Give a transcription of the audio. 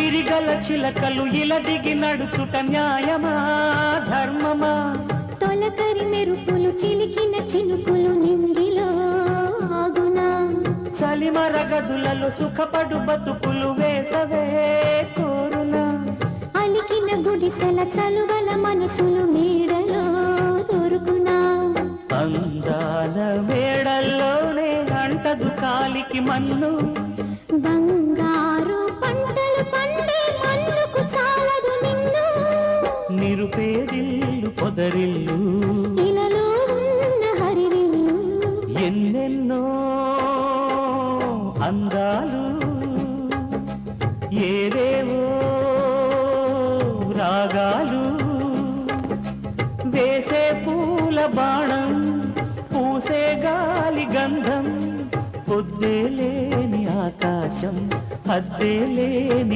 గిరిగల చిలకలు ఇలా దిగి నడుచుట న్యాయమా ధర్మమా తొలకరి మెరుపులు చిలికిన చినుకులు నింగిలో ఆగునా చలిమర గదులలో సుఖపడు బతుకులు వేసవే కోరునా అలికిన గుడిసెల చలువల మనసులు మేడలో దొరుకునా అందాల మేడల్లోనే అంటదు కాలికి మన్ను బంగారు పంటలు పండే మన్నుకు చాలదు నిన్ను నిరుపేదిల్లు పొదరిల్లు ఇలలో ఉన్న హరివిల్లు ఎన్నెన్నో అందాలు ఏవేవో రాగాలు వేసే పూల బాణం పూసే గాలి గంధం పొద్దే లేని ఆకాశం హద్దే లేని